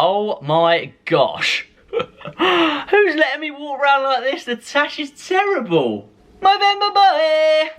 Oh my gosh. Who's letting me walk around like this? The tash is terrible. November boy.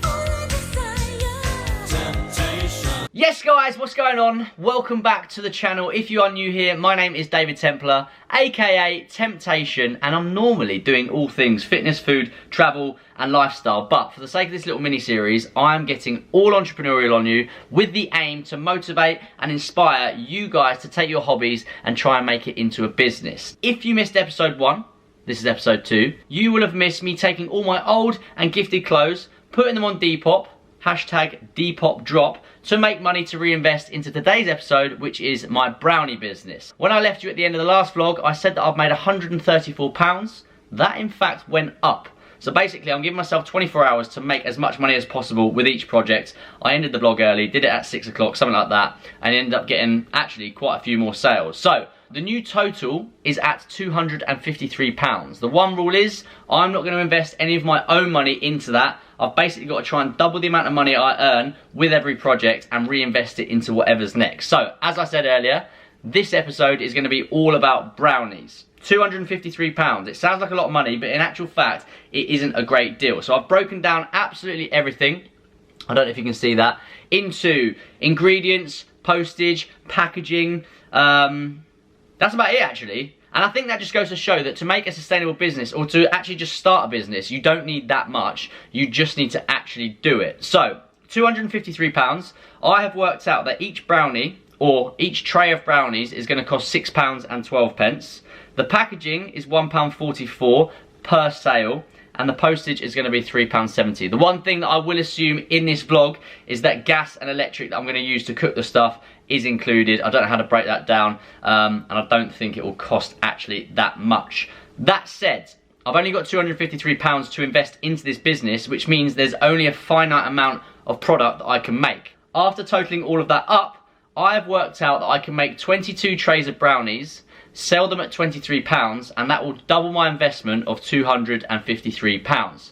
Yes guys, what's going on? Welcome back to the channel. If you are new here, my name is David Templar, aka Temptation, and I'm normally doing all things fitness, food, travel and lifestyle, but for the sake of this little mini series, I'm getting all entrepreneurial on you with the aim to motivate and inspire you guys to take your hobbies and try and make it into a business. If you missed episode 1, this is episode 2, you will have missed me taking all my old and gifted clothes, putting them on Depop, hashtag Depop drop, to make money to reinvest into today's episode, which is my brownie business. When I left you at the end of the last vlog, I said that I've made £134. That in fact went up. So basically I'm giving myself 24 hours to make as much money as possible with each project. I ended the vlog early, did it at 6 o'clock, something like that, and ended up getting actually quite a few more sales. So the new total is at £253. The one rule is I'm not going to invest any of my own money into that. I've basically got to try and double the amount of money I earn with every project and reinvest it into whatever's next. So, as I said earlier, this episode is going to be all about brownies. £253. It sounds like a lot of money, but in actual fact, it isn't a great deal. So I've broken down absolutely everything, I don't know if you can see that, into ingredients, postage, packaging. That's about it actually. And I think that just goes to show that to make a sustainable business, or to actually just start a business, you don't need that much. You just need to actually do it. So, £253. I have worked out that each brownie, or each tray of brownies, is going to cost £6.12. The packaging is £1.44 per sale, and the postage is going to be £3.70. The one thing that I will assume in this vlog is that gas and electric that I'm going to use to cook the stuff is included. I don't know how to break that down, and I don't think it will cost actually that much. That said, I've only got £253 to invest into this business, which means there's only a finite amount of product that I can make. After totaling all of that up, I have worked out that I can make 22 trays of brownies, sell them at £23, and that will double my investment of £253.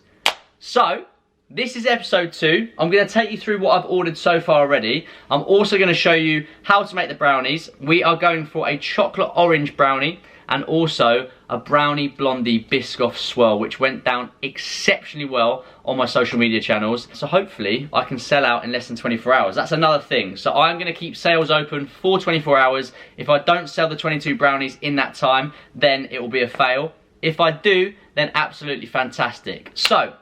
So, this is episode 2. I'm going to take you through what I've ordered so far already. I'm also going to show you how to make the brownies. We are going for a chocolate orange brownie and also a brownie blondie biscoff swirl, which went down exceptionally well on my social media channels. So hopefully I can sell out in less than 24 hours. That's another thing. So I'm going to keep sales open for 24 hours. If I don't sell the 22 brownies in that time, then it will be a fail. If I do, then absolutely fantastic. So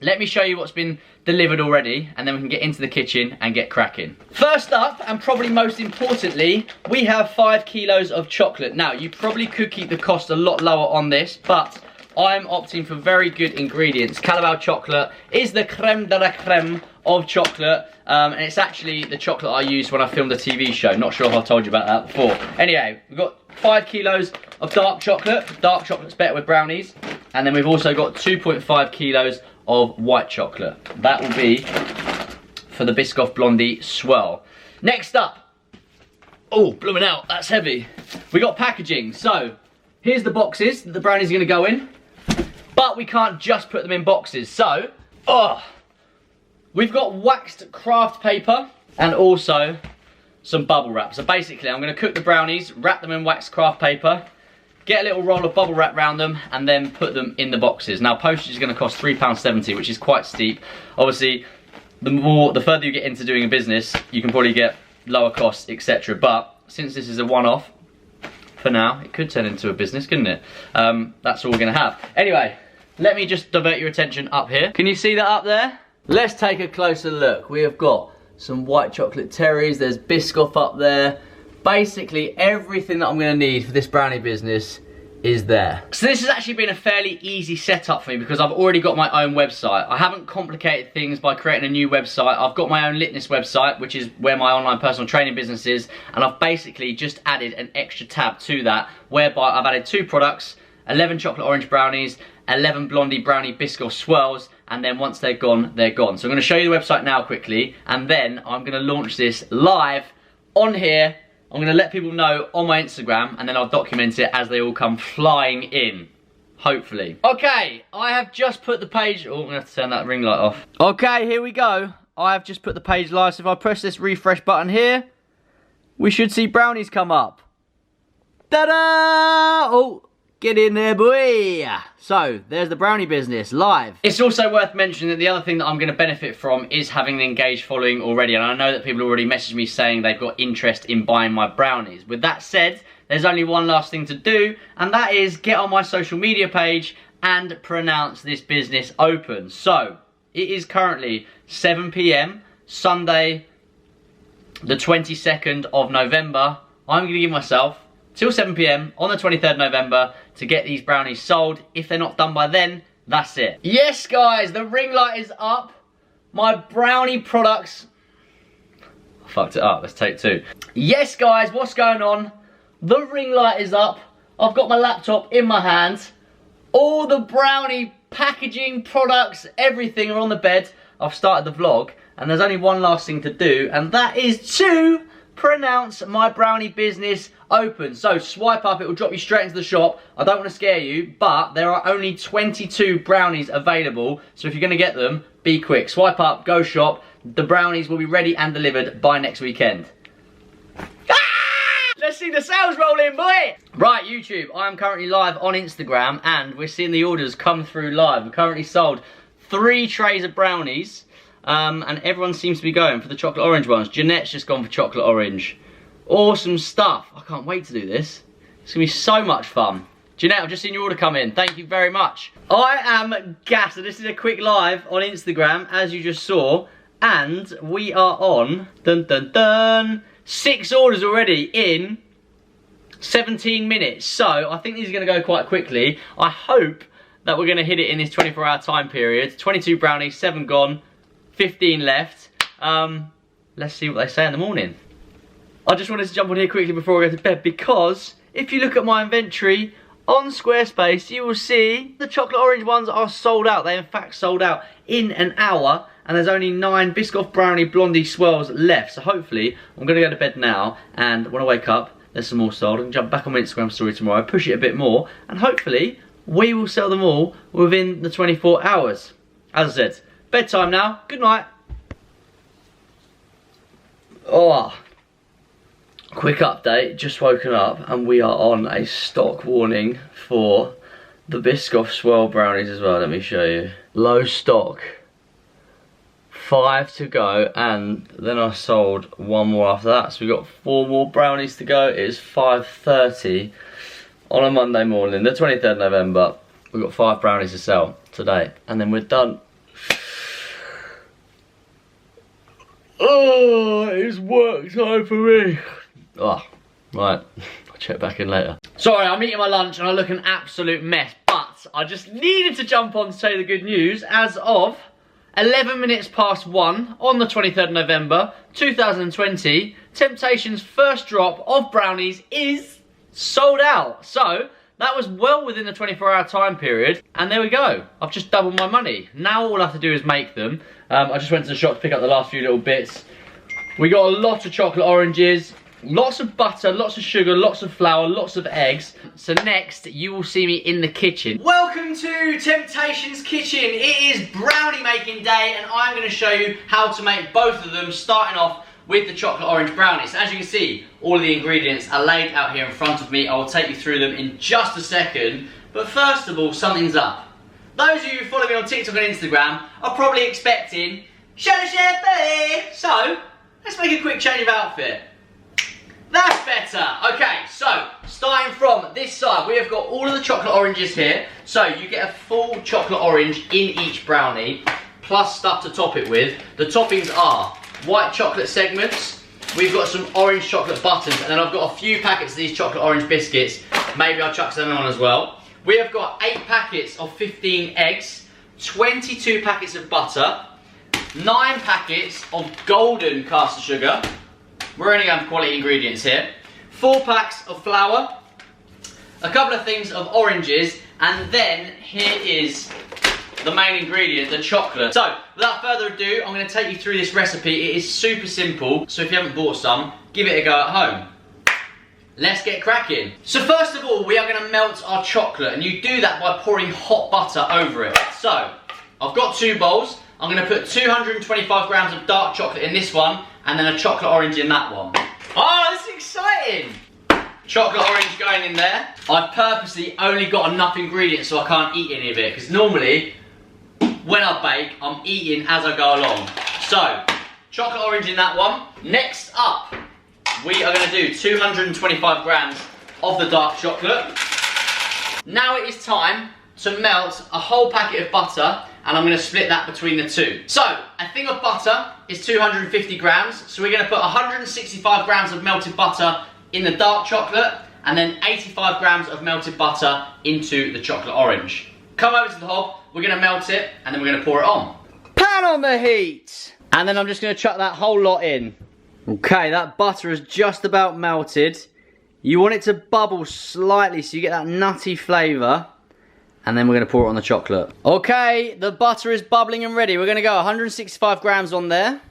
let me show you what's been delivered already, and then we can get into the kitchen and get cracking. First up, and probably most importantly, we have 5 kilos of chocolate. Now, you probably could keep the cost a lot lower on this, but I'm opting for very good ingredients. Calabao chocolate is the creme de la creme of chocolate, and it's actually the chocolate I used when I filmed the TV show. Not sure if I've told you about that before. Anyway, we've got 5 kilos of dark chocolate. Dark chocolate's better with brownies. And then we've also got 2.5 kilos of white chocolate. That will be for the Biscoff Blondie swirl. Next up, oh, blooming out, that's heavy. We got packaging. So, here's the boxes that the brownies are going to go in. But we can't just put them in boxes. So, we've got waxed craft paper and also some bubble wrap. So basically, I'm going to cook the brownies, wrap them in waxed craft paper, get a little roll of bubble wrap around them, and then put them in the boxes. Now, postage is going to cost £3.70, which is quite steep. Obviously, the further you get into doing a business, you can probably get lower costs, etc. But since this is a one-off, for now, it could turn into a business, couldn't it? That's all we're going to have. Anyway, let me just divert your attention up here. Can you see that up there? Let's take a closer look. We have got some white chocolate terries. There's Biscoff up there. Basically, everything that I'm going to need for this brownie business is there. So this has actually been a fairly easy setup for me because I've already got my own website. I haven't complicated things by creating a new website. I've got my own litness website, which is where my online personal training business is, and I've basically just added an extra tab to that, whereby I've added 2 products, 11 chocolate orange brownies, 11 blondie brownie biscoff swirls, and then once they're gone, they're gone. So I'm going to show you the website now quickly, and then I'm going to launch this live on here. I'm going to let people know on my Instagram, and then I'll document it as they all come flying in. Hopefully. Okay, I have just put the page... Oh, I'm going to have to turn that ring light off. Okay, here we go. I have just put the page live, so if I press this refresh button here, we should see brownies come up. Ta-da! Oh, get in there, boy. So, there's the brownie business, live. It's also worth mentioning that the other thing that I'm going to benefit from is having an engaged following already. And I know that people already messaged me saying they've got interest in buying my brownies. With that said, there's only one last thing to do, and that is get on my social media page and pronounce this business open. So, it is currently 7 PM, Sunday, the 22nd of November. I'm going to give myself till 7 PM on the 23rd of November to get these brownies sold. If they're not done by then, that's it. Yes, guys, the ring light is up. My brownie products... I fucked it up, let's take two. Yes, guys, what's going on? The ring light is up. I've got my laptop in my hands. All the brownie packaging, products, everything are on the bed. I've started the vlog, and there's only one last thing to do, and that is to pronounce my brownie business open. So swipe up, it will drop you straight into the shop. I don't want to scare you, but there are only 22 brownies available, so if you're going to get them, be quick. Swipe up, go shop. The brownies will be ready and delivered by next weekend. Let's see the sales roll in, boy! Right, YouTube, I am currently live on Instagram, and we're seeing the orders come through live. We've currently sold 3 trays of brownies, and everyone seems to be going for the chocolate orange ones. Jeanette's just gone for chocolate orange. Awesome stuff. I can't wait to do this. It's gonna be so much fun. Jeanette, I've just seen your order come in. Thank you very much. I am gassed. So this is a quick live on Instagram, as you just saw, and we are on, dun dun dun, 6 orders already in 17 minutes. So I think these are gonna go quite quickly. I hope that we're gonna hit it in this 24-hour time period. 22 brownies, 7 gone, 15 left. Let's see what they say in the morning. I just wanted to jump on here quickly before I go to bed, because if you look at my inventory on Squarespace, you will see the chocolate orange ones are sold out. They in fact sold out in an hour, and there's only 9 biscoff brownie blondie swirls left. So hopefully I'm gonna go to bed now, and when I wake up there's some more sold. I can jump back on my Instagram story tomorrow, push it a bit more, and hopefully we will sell them all within the 24 hours. As I said, bedtime now. Good night. Oh, quick update, just woken up and we are on a stock warning for the biscoff swirl brownies as well. Let me show you. Low stock. 5 to go, and then I sold 1 more after that, so we've got 4 more brownies to go. It is 5:30 on a Monday morning, the 23rd of November. We've got 5 brownies to sell today, and then we're done. Oh, it's work time for me. Oh, right, I'll check back in later. Sorry, I'm eating my lunch and I look an absolute mess, but I just needed to jump on to tell you the good news. As of 11 minutes past 1 on the 23rd of November 2020, Temptation's first drop of brownies is sold out. So that was well within the 24-hour time period, and there we go. I've just doubled my money. Now all I have to do is make them. I just went to the shop to pick up the last few little bits. We got a lot of chocolate oranges, lots of butter, lots of sugar, lots of flour, lots of eggs. So next, you will see me in the kitchen. Welcome to Temptation's kitchen. It is brownie making day, and I'm going to show you how to make both of them, starting off with the chocolate orange brownies. As you can see, all of the ingredients are laid out here in front of me. I will take you through them in just a second. But first of all, something's up. Those of you who follow me on TikTok and Instagram are probably expecting Shadow Chef Boiii. So, let's make a quick change of outfit. That's better. Okay, so starting from this side, we have got all of the chocolate oranges here. So you get a full chocolate orange in each brownie, plus stuff to top it with. The toppings are white chocolate segments, we've got some orange chocolate buttons, and then I've got a few packets of these chocolate orange biscuits. Maybe I'll chuck some on as well. We have got 8 packets of 15 eggs, 22 packets of butter, 9 packets of golden caster sugar. We're only going for quality ingredients here. 4 packs of flour, a couple of things of oranges, and then here is the main ingredient, the chocolate. So, without further ado, I'm going to take you through this recipe. It is super simple, so if you haven't bought some, give it a go at home. Let's get cracking. So first of all, we are going to melt our chocolate, and you do that by pouring hot butter over it. So, I've got 2 bowls. I'm going to put 225 grams of dark chocolate in this one, and then a chocolate orange in that one. Oh, this is exciting! chocolate orange going in there. I've purposely only got enough ingredients so I can't eat any of it, because normally when I bake, I'm eating as I go along. So, chocolate orange in that one. Next up, we are going to do 225 grams of the dark chocolate. Now it is time to melt a whole packet of butter, and I'm going to split that between the two. So, a thing of butter is 250 grams, so we're going to put 165 grams of melted butter in the dark chocolate, and then 85 grams of melted butter into the chocolate orange. Come over to the hob, we're going to melt it, and then we're going to pour it on. Pan on the heat! And then I'm just going to chuck that whole lot in. Okay, that butter is just about melted. You want it to bubble slightly so you get that nutty flavour. And then we're going to pour it on the chocolate. Okay, the butter is bubbling and ready. We're going to go 165 grams on there.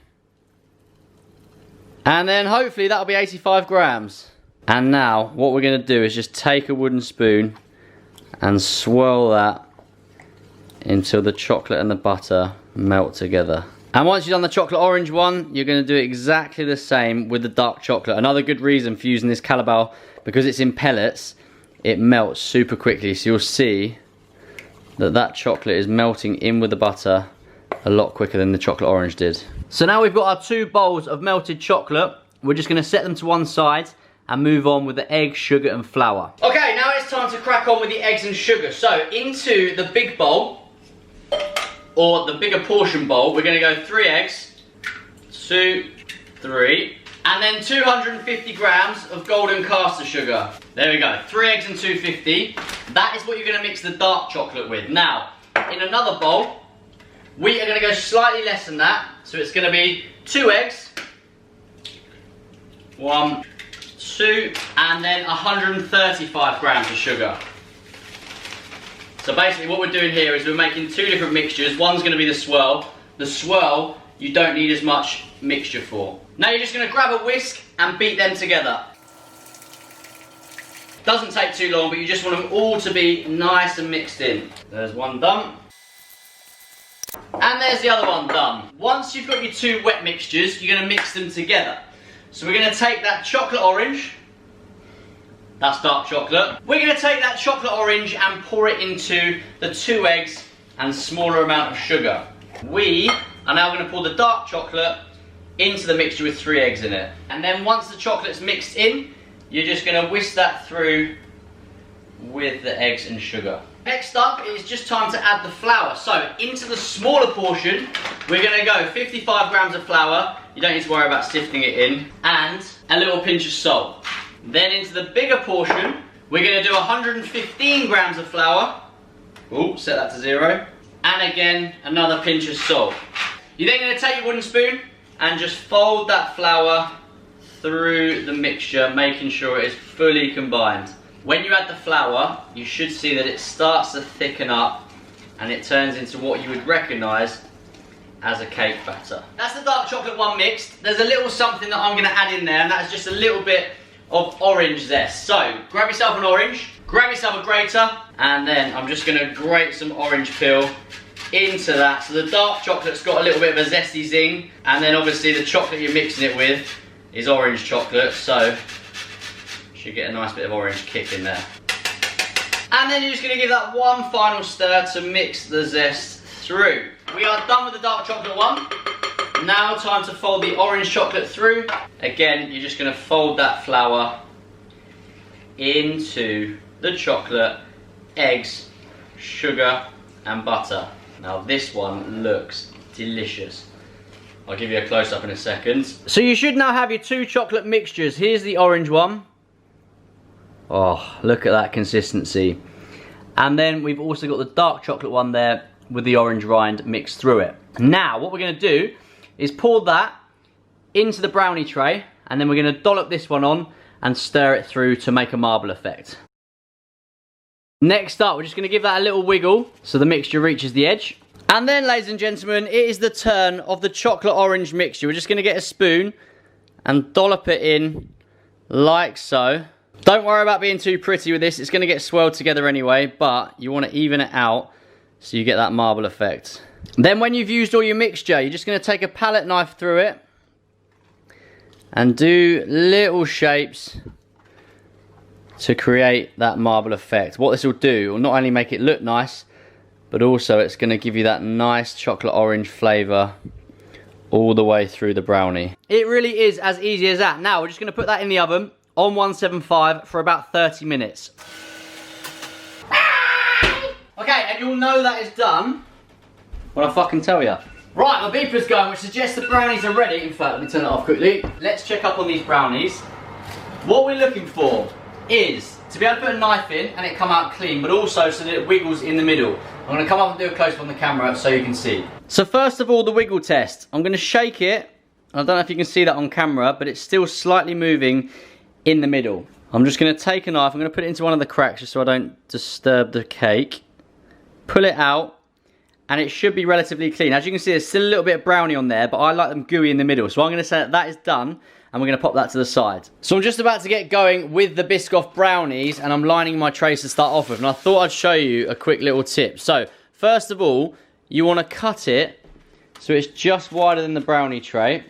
And then hopefully that'll be 85 grams. And now what we're going to do is just take a wooden spoon and swirl that until the chocolate and the butter melt together. And once you've done the chocolate orange one, you're going to do exactly the same with the dark chocolate. Another good reason for using this Calabal, because it's in pellets, it melts super quickly. So you'll see that chocolate is melting in with the butter a lot quicker than the chocolate orange did. So now we've got our 2 bowls of melted chocolate. We're just going to set them to one side and move on with the egg, sugar and flour. Okay, now it's time to crack on with the eggs and sugar. So into the big bowl, or the bigger portion bowl, we're going to go 3 eggs, 2, 3, and then 250 grams of golden caster sugar. There we go, 3 eggs and 250. That is what you're going to mix the dark chocolate with. Now, in another bowl, we are going to go slightly less than that. So it's going to be 2 eggs, 1, 2, and then 135 grams of sugar. So basically what we're doing here is we're making 2 different mixtures. One's going to be the swirl. The swirl, you don't need as much mixture for. Now you're just going to grab a whisk and beat them together. Doesn't take too long, but you just want them all to be nice and mixed in. There's one done. And there's the other one done. Once you've got your 2 wet mixtures, you're going to mix them together. So we're going to take that chocolate orange. That's dark chocolate. We're going to take that chocolate orange and pour it into the 2 eggs and smaller amount of sugar. We are now going to pour the dark chocolate into the mixture with 3 eggs in it. And then once the chocolate's mixed in, you're just going to whisk that through with the eggs and sugar. Next up, it's just time to add the flour. So into the smaller portion, we're going to go 55 grams of flour. You don't need to worry about sifting it in. And a little pinch of salt. Then into the bigger portion, we're going to do 115 grams of flour. Ooh, set that to 0. And again, another pinch of salt. You're then going to take your wooden spoon and just fold that flour through the mixture, making sure it is fully combined. When you add the flour, you should see that it starts to thicken up and it turns into what you would recognise as a cake batter. That's the dark chocolate one mixed. There's a little something that I'm going to add in there, and that's just a little bit of orange zest. So grab yourself an orange, grab yourself a grater, and then I'm just going to grate some orange peel into that. So the dark chocolate's got a little bit of a zesty zing, and then obviously the chocolate you're mixing it with is orange chocolate, so you should get a nice bit of orange kick in there. And then you're just going to give that one final stir to mix the zest through. We are done with the dark chocolate one. Now time to fold the orange chocolate through. Again, you're just going to fold that flour into the chocolate, eggs, sugar and butter. Now this one looks delicious. I'll give you a close-up in a second. So you should now have your 2 chocolate mixtures. Here's the orange one. Oh, look at that consistency. And then we've also got the dark chocolate one there with the orange rind mixed through it. Now, what we're going to do is pour that into the brownie tray, and then we're going to dollop this one on and stir it through to make a marble effect. Next up, we're just going to give that a little wiggle so the mixture reaches the edge. And then, ladies and gentlemen, it is the turn of the chocolate orange mixture. We're just going to get a spoon and dollop it in like so. Don't worry about being too pretty with this. It's going to get swirled together anyway, but you want to even it out so you get that marble effect. Then when you've used all your mixture, you're just going to take a palette knife through it and do little shapes to create that marble effect. What this will do will not only make it look nice, but also it's going to give you that nice chocolate orange flavour all the way through the brownie. It really is as easy as that. Now we're just going to put that in the oven on 175 for about 30 minutes. Okay, and you'll know that it's done when I fucking tell you. Right, my beeper's going, which suggests the brownies are ready. In fact, let me turn it off quickly. Let's check up on these brownies. What we're looking for is to be able to put a knife in and it come out clean, but also so that it wiggles in the middle. I'm going to come up and do a close-up on the camera so you can see. So first of all, the wiggle test. I'm going to shake it. I don't know if you can see that on camera, but it's still slightly moving in the middle. I'm just going to take a knife. I'm going to put it into one of the cracks just so I don't disturb the cake. Pull it out. And it should be relatively clean. As you can see, there's still a little bit of brownie on there, but I like them gooey in the middle. So I'm going to say that that is done, and we're going to pop that to the side. So I'm just about to get going with the biscoff brownies, and I'm lining my trays to start off with. And I thought I'd show you a quick little tip. So first of all, you want to cut it so it's just wider than the brownie tray.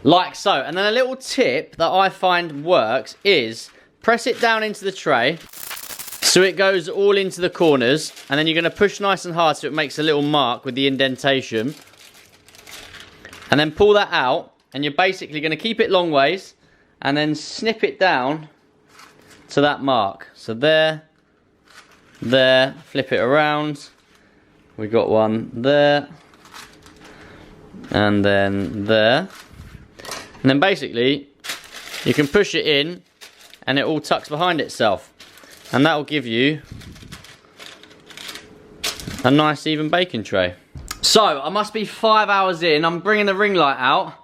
Like so. And then a little tip that I find works is press it down into the tray. So it goes all into the corners, and then you're going to push nice and hard so it makes a little mark with the indentation. And then pull that out, and you're basically going to keep it long ways, and then snip it down to that mark. So there, flip it around. We got one there, and then there. And then basically, you can push it in, and it all tucks behind itself. And that will give you a nice even baking tray. So, I must be 5 hours in. I'm bringing the ring light out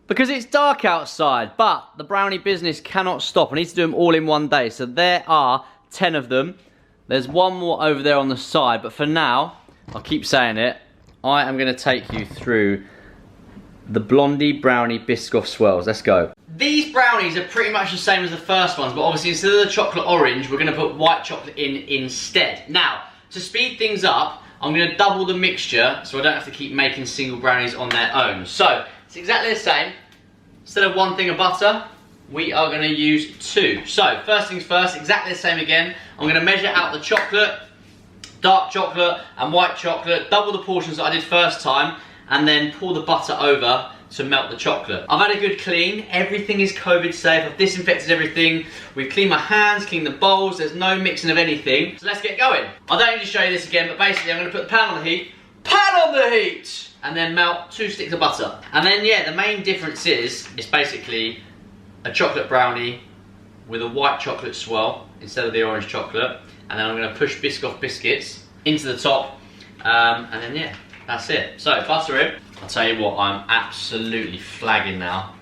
because it's dark outside. But the brownie business cannot stop. I need to do them all in one day. So there are 10 of them. There's one more over there on the side. But for now, I'll keep saying it, I am going to take you through the Blondie brownie biscoff swirls. Let's go. These brownies are pretty much the same as the first ones, but obviously instead of the chocolate orange, we're going to put white chocolate in instead. Now, to speed things up, I'm going to double the mixture so I don't have to keep making single brownies on their own. So, it's exactly the same. Instead of one thing of butter, we are going to use 2. So, first things first, exactly the same again. I'm going to measure out the chocolate, dark chocolate and white chocolate, double the portions that I did first time, and then pour the butter over to melt the chocolate. I've had a good clean. Everything is COVID safe. I've disinfected everything. We've cleaned my hands, cleaned the bowls. There's no mixing of anything. So let's get going. I don't need to show you this again, but basically I'm going to put the pan on the heat. Pan on the heat! And then melt 2 sticks of butter. And then, yeah, the main difference is, it's basically a chocolate brownie with a white chocolate swirl instead of the orange chocolate. And then I'm going to push biscoff biscuits into the top. And then, yeah, that's it. So, butter in. I'll tell you what, I'm absolutely flagging now.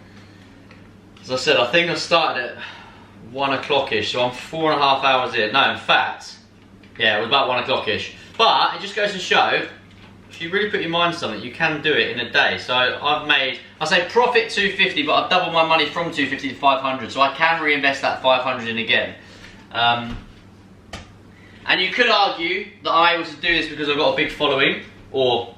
As I said, I think I started at 1 o'clock-ish, so I'm 4.5 hours in. No, in fact, yeah, it was about 1 o'clock-ish. But it just goes to show, if you really put your mind to something, you can do it in a day. So I've made, I say profit 250, but I've doubled my money from 250 to 500, so I can reinvest that 500 in again. And you could argue that I'm able to do this because I've got a big following, or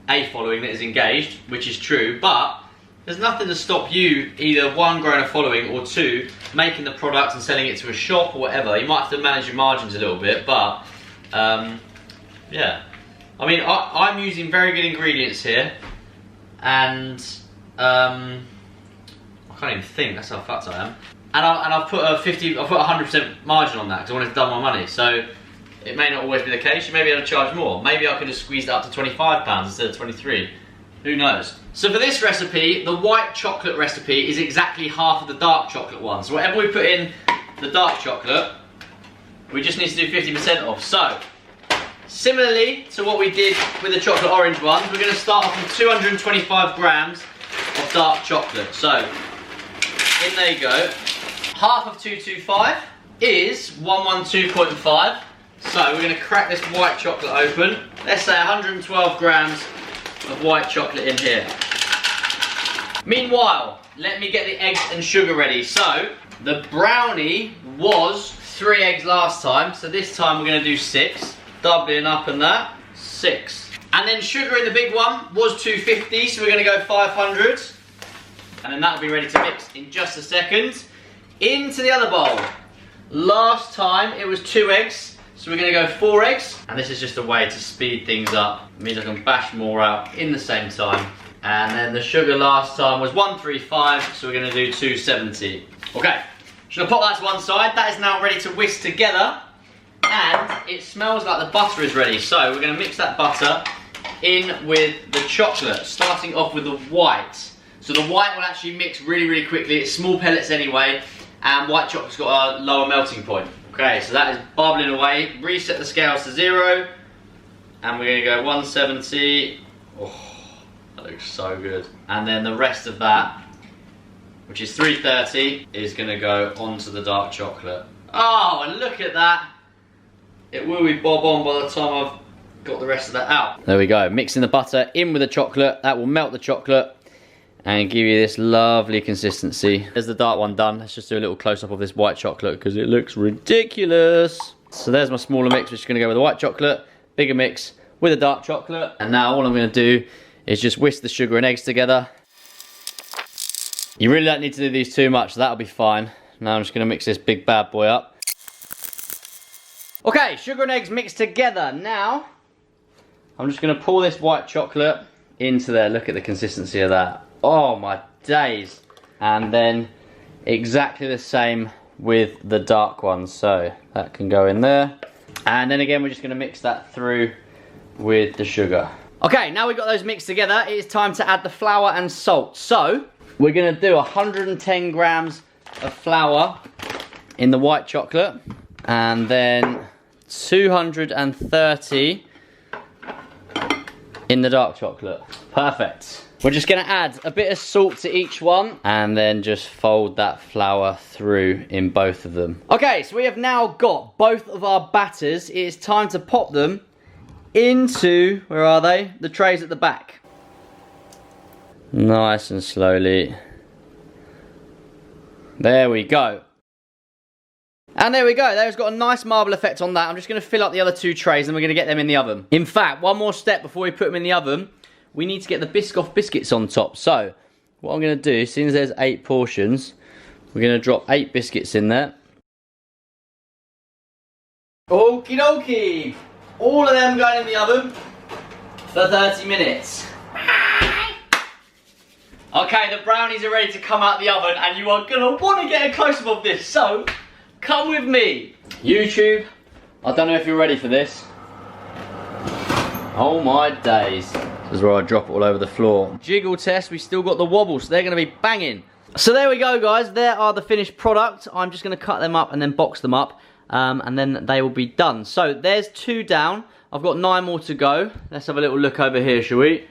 a following that is engaged, which is true, but there's nothing to stop you either 1, growing a following, or 2, making the product and selling it to a shop or whatever. You might have to manage your margins a little bit, but yeah. I mean, I'm using very good ingredients here, and I can't even think, that's how fucked I am. And I've put a 100% margin on that because I wanted to double my money. So it may not always be the case. You may be able to charge more. Maybe I could have squeezed it up to £25 instead of 23. Who knows? So for this recipe, the white chocolate recipe is exactly half of the dark chocolate one. So whatever we put in the dark chocolate, we just need to do 50% off. So, similarly to what we did with the chocolate orange ones, we're going to start off with 225 grams of dark chocolate. So, in there you go. Half of 225 is 112.5. So we're going to crack this white chocolate open. Let's say 112 grams of white chocolate in here. Meanwhile, let me get the eggs and sugar ready. So, the brownie was 3 eggs last time, so this time we're going to do 6. Doubling up and that, 6. And then sugar in the big one was 250, so we're going to go 500. And then that'll be ready to mix in just a second. Into the other bowl, Last time it was 2 eggs, so we're gonna go 4 eggs. And this is just a way to speed things up. It means I can bash more out in the same time. And then the sugar last time was 135, so we're gonna do 270. Okay, should I pop that to one side? That is now ready to whisk together. And it smells like the butter is ready. So we're gonna mix that butter in with the chocolate, starting off with the white. So the white will actually mix really, really quickly. It's small pellets anyway, and white chocolate's got a lower melting point. Okay, so that is bubbling away. Reset the scales to 0, and we're gonna go 170. Oh, that looks so good. And then the rest of that, which is 330, is gonna go onto the dark chocolate. Oh, and look at that. It will be bob on by the time I've got the rest of that out. There we go, mixing the butter in with the chocolate. That will melt the chocolate and give you this lovely consistency. There's the dark one done. Let's just do a little close-up of this white chocolate because it looks ridiculous. So there's my smaller mix, which is gonna go with the white chocolate, bigger mix with the dark chocolate. And now all I'm gonna do is just whisk the sugar and eggs together. You really don't need to do these too much, so that'll be fine. Now I'm just gonna mix this big bad boy up. Okay, sugar and eggs mixed together. Now, I'm just gonna pour this white chocolate into there. Look at the consistency of that. Oh my days. And then exactly the same with the dark one. So that can go in there. And then again, we're just gonna mix that through with the sugar. Okay, now we've got those mixed together, it is time to add the flour and salt. So, we're gonna do 110 grams of flour in the white chocolate. And then 230 in the dark chocolate. Perfect. We're just gonna add a bit of salt to each one and then just fold that flour through in both of them. Okay, so we have now got both of our batters. It is time to pop them into, where are they? The trays at the back. Nice and slowly. There we go. And there we go, there's got a nice marble effect on that. I'm just going to fill up the other 2 trays and we're going to get them in the oven. In fact, one more step before we put them in the oven, we need to get the biscoff biscuits on top. So, what I'm going to do, seeing as there's 8 portions, we're going to drop 8 biscuits in there. Okie dokie! All of them going in the oven for 30 minutes. Okay, the brownies are ready to come out the oven and you are going to want to get a close-up of this. So, come with me. YouTube, I don't know if you're ready for this. Oh my days. This is where I drop it all over the floor. Jiggle test, we still got the wobble, so they're going to be banging. So there we go, guys. There are the finished product. I'm just going to cut them up and then box them up. And then they will be done. So there's 2 down. I've got 9 more to go. Let's have a little look over here, shall we?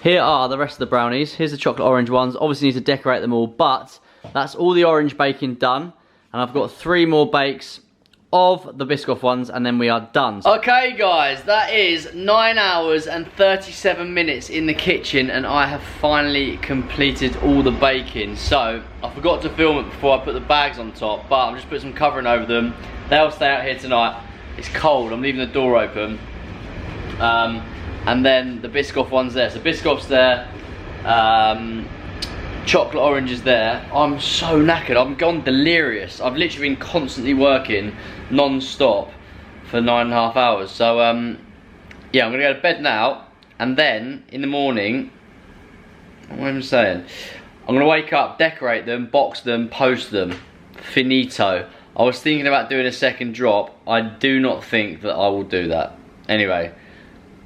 Here are the rest of the brownies. Here's the chocolate orange ones. Obviously need to decorate them all, but that's all the orange baking done. And I've got 3 more bakes of the biscoff ones and then we are done. Okay guys, that is 9 hours and 37 minutes in the kitchen and I have finally completed all the baking. So, I forgot to film it before I put the bags on top, but I'm just putting some covering over them. They'll stay out here tonight. It's cold, I'm leaving the door open. And then the biscoff one's there. So biscoff's there. Chocolate orange is there. I'm so knackered, I've gone delirious. I've literally been constantly working non-stop for 9.5 hours. So yeah, I'm gonna go to bed now and then in the morning, what am I saying? I'm gonna wake up, decorate them, box them, post them. Finito. I was thinking about doing a second drop. I do not think that I will do that. Anyway,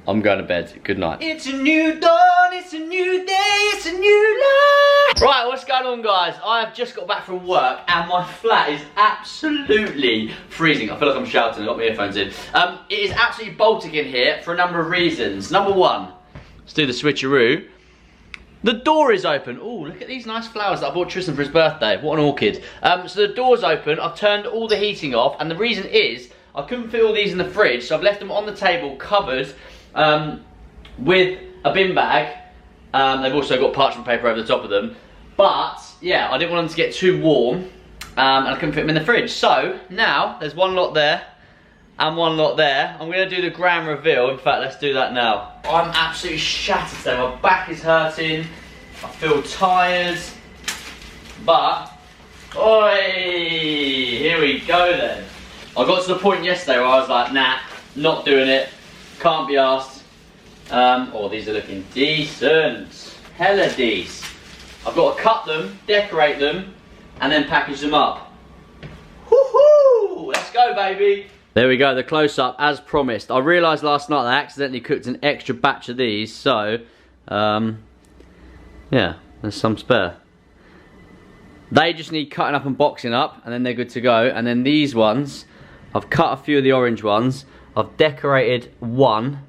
I'm going to bed. Good night. It's a new dawn, it's a new day, it's a new life. Right, what's going on, guys? I have just got back from work and my flat is absolutely freezing. I feel like I'm shouting, I've got my earphones in. It is absolutely Baltic in here for a number of reasons. Number one, let's do the switcheroo. The door is open. Oh, look at these nice flowers that I bought Tristan for his birthday. What an orchid. So the door's open, I've turned all the heating off, and the reason is, I couldn't fit all these in the fridge, so I've left them on the table, covered, with a bin bag. They've also got parchment paper over the top of them. But, yeah, I didn't want them to get too warm, and I couldn't fit them in the fridge. So, now, there's one lot there, and one lot there. I'm going to do the grand reveal. In fact, let's do that now. I'm absolutely shattered today. My back is hurting. I feel tired. But Oi! Here we go then. I got to the point yesterday where I was like, nah, not doing it. Can't be asked. Oh, these are looking decent. Hella decent. I've got to cut them, decorate them, and then package them up. Woohoo! Let's go, baby. There we go, the close-up, as promised. I realised last night I accidentally cooked an extra batch of these, so, yeah, there's some spare. They just need cutting up and boxing up, and then they're good to go. And then these ones, I've cut a few of the orange ones, I've decorated one,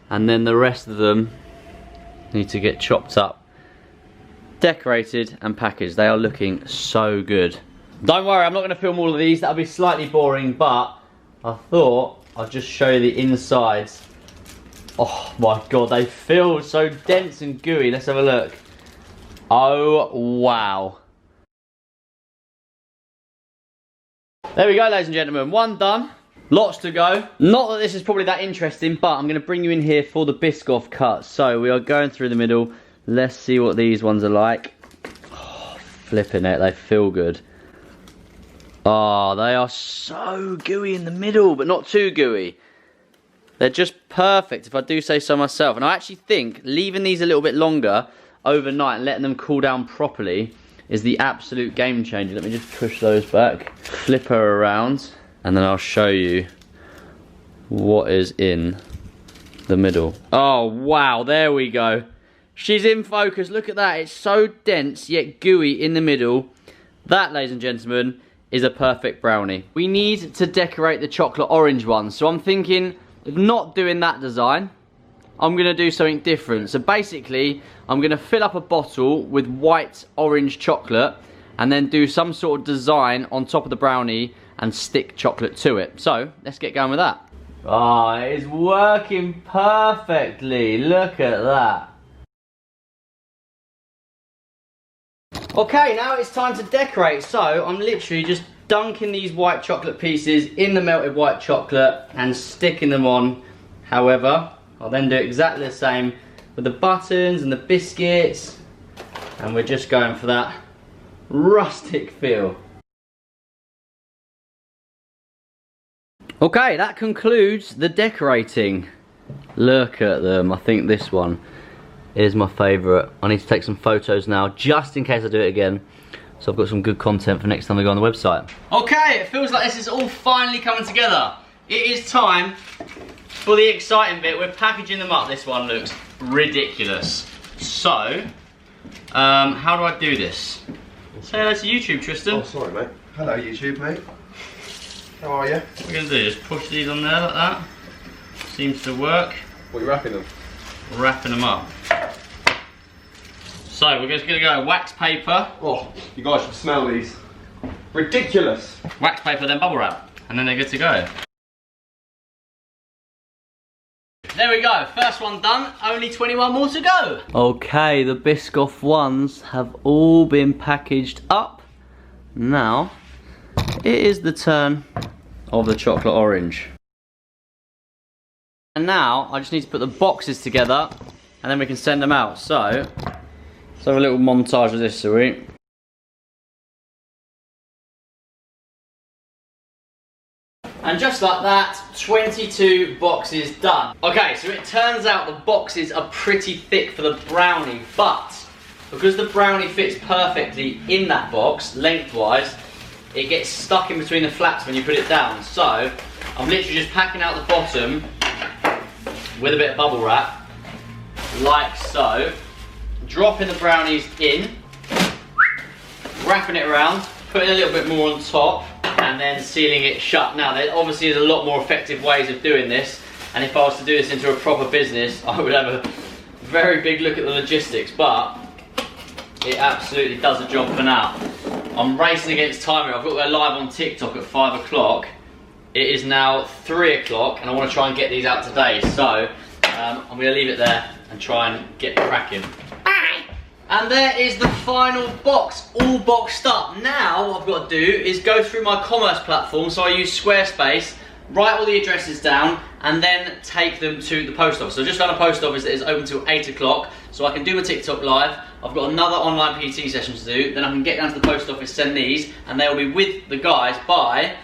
and then the rest of them need to get chopped up, decorated and packaged. They are looking so good. Don't worry, I'm not going to film all of these, that'll be slightly boring, but I thought I'd just show you the insides. Oh my god, they feel so dense and gooey. Let's have a look. Oh wow. There we go, ladies and gentlemen, one done. Lots to go. Not that this is probably that interesting, but I'm going to bring you in here for the biscoff cut. So we are going through the middle. Let's see what these ones are like. Oh, flipping it, they feel good. Oh, they are so gooey in the middle, but not too gooey. They're just perfect, if I do say so myself. And I actually think leaving these a little bit longer overnight and letting them cool down properly is the absolute game changer. Let me just push those back, flip her around, and then I'll show you what is in the middle. Oh, wow, there we go. She's in focus, look at that. It's so dense, yet gooey in the middle. That, ladies and gentlemen, is a perfect brownie. We need to decorate the chocolate orange one, so I'm thinking of not doing that design. I'm going to do something different. So basically, I'm going to fill up a bottle with white orange chocolate and then do some sort of design on top of the brownie and stick chocolate to it. So, let's get going with that. Oh, it is working perfectly. Look at that. Okay, now it's time to decorate. So, I'm literally just dunking these white chocolate pieces in the melted white chocolate and sticking them on. However, I'll then do exactly the same with the buttons and the biscuits. And we're just going for that rustic feel. Okay, that concludes the decorating. Look at them. I think this one is my favourite. I need to take some photos now, just in case I do it again. So I've got some good content for next time we go on the website. Okay, it feels like this is all finally coming together. It is time for the exciting bit. We're packaging them up. This one looks ridiculous. So, how do I do this? Say hello to YouTube, Tristan. Oh, sorry, mate. Hello, YouTube, mate. How are you? What we're going to do is push these on there like that. Seems to work. What are you wrapping them? Wrapping them up. So we're just going to go wax paper. Oh, you guys should smell these. Ridiculous. Wax paper, then bubble wrap, and then they're good to go. There we go, first one done, only 21 more to go. Okay, the biscoff ones have all been packaged up. Now, it is the turn of the chocolate orange. And now, I just need to put the boxes together, and then we can send them out. So, let's have a little montage of this, shall we? And just like that, 22 boxes done. Okay, so it turns out the boxes are pretty thick for the brownie, but because the brownie fits perfectly in that box, lengthwise, it gets stuck in between the flaps when you put it down. So, I'm literally just packing out the bottom with a bit of bubble wrap, like so. Dropping the brownies in, wrapping it around, putting a little bit more on top, and then sealing it shut. Now, there obviously is a lot more effective ways of doing this, and if I was to do this into a proper business, I would have a very big look at the logistics, but it absolutely does the job for now. I'm racing against time here. I've got to go live on TikTok at 5 o'clock. It is now 3 o'clock, and I want to try and get these out today, so I'm going to leave it there and try and get cracking. And there is the final box, all boxed up. Now what I've got to do is go through my commerce platform, so I use Squarespace, write all the addresses down, and then take them to the post office. So I just found a post office that is open till 8 o'clock, so I can do my TikTok live. I've got another online PT session to do, then I can get down to the post office, send these, and they will be with the guys by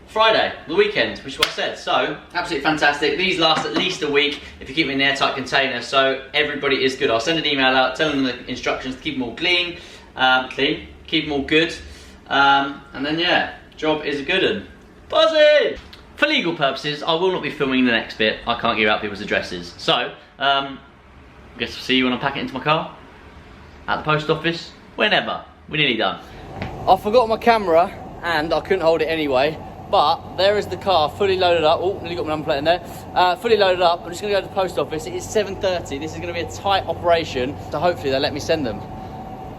Friday, the weekend, which is what I said. So, absolutely fantastic. These last at least a week if you keep them in an airtight container, so everybody is good. I'll send an email out telling them the instructions to keep them all clean, keep them all good, and then yeah, job is a good one. Buzzing! For legal purposes, I will not be filming the next bit. I can't give out people's addresses. So, I guess I'll see you when I pack it into my car, at the post office, whenever. We're nearly done. I forgot my camera, and I couldn't hold it anyway. But there is the car, fully loaded up. Oh, nearly got my number plate in there. Fully loaded up. I'm just going to go to the post office. It is 7:30. This is going to be a tight operation, so hopefully they'll let me send them.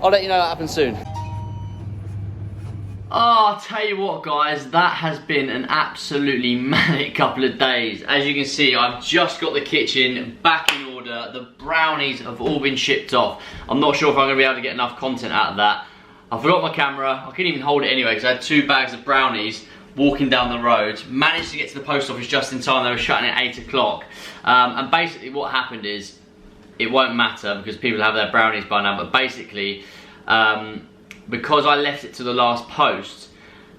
I'll let you know what happens soon. Oh, I'll tell you what, guys, that has been an absolutely manic couple of days. As you can see, I've just got the kitchen back in order. The brownies have all been shipped off. I'm not sure if I'm going to be able to get enough content out of that. I forgot my camera. I couldn't even hold it anyway because I had 2 bags of brownies walking down the road. Managed to get to the post office just in time. They were shutting at 8 o'clock. And basically what happened is, it won't matter because people have their brownies by now, but basically, because I left it to the last post,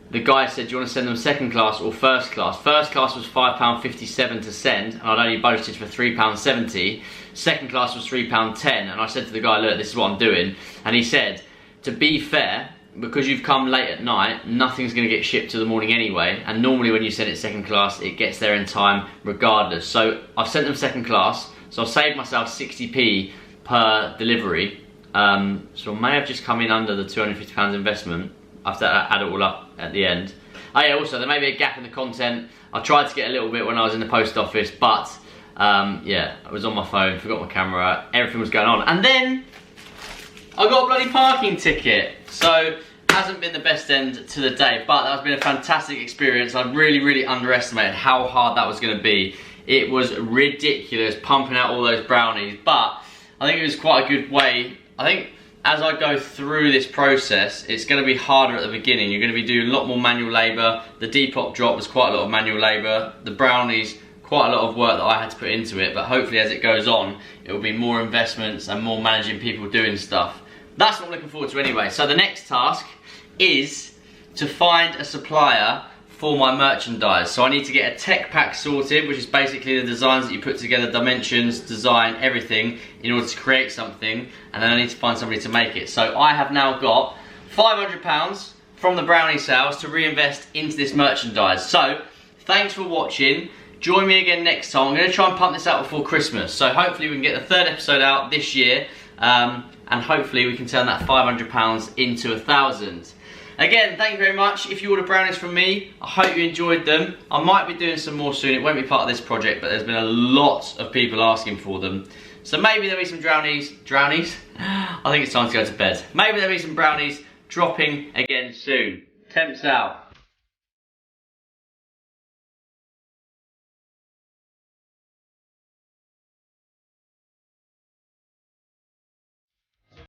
the guy said, do you want to send them second class or first class? First class was £5.57 to send, and I'd only budgeted for £3.70. Second class was £3.10, and I said to the guy, look, this is what I'm doing. And he said, to be fair, because you've come late at night, nothing's going to get shipped till the morning anyway, and normally when you send it second class, it gets there in time regardless. So I've sent them second class, so I've saved myself 60p per delivery. So I may have just come in under the £250 investment. I have to add it all up at the end. Oh yeah, also there may be a gap in the content. I tried to get a little bit when I was in the post office, but yeah, I was on my phone, forgot my camera, everything was going on. And then I got a bloody parking ticket. So hasn't been the best end to the day, but that's been a fantastic experience. I really underestimated how hard that was going to be. It was ridiculous pumping out all those brownies, but I think it was quite a good way. I think as I go through this process, it's going to be harder at the beginning. You're going to be doing a lot more manual labour. The Depop drop was quite a lot of manual labour. The brownies, quite a lot of work that I had to put into it, but hopefully as it goes on, it will be more investments and more managing people doing stuff. That's what I'm looking forward to anyway. So the next task is to find a supplier for my merchandise. So I need to get a tech pack sorted, which is basically the designs that you put together, dimensions, design, everything, in order to create something, and then I need to find somebody to make it. So I have now got £500 from the brownie sales to reinvest into this merchandise. So thanks for watching. Join me again next time. I'm going to try and pump this out before Christmas. So hopefully we can get the 3rd episode out this year, and hopefully we can turn that £500 into 1,000. Again, thank you very much. If you order brownies from me, I hope you enjoyed them. I might be doing some more soon. It won't be part of this project, but there's been a lot of people asking for them. So maybe there'll be some brownies. I think it's time to go to bed. Maybe there'll be some brownies dropping again soon. Temp's out.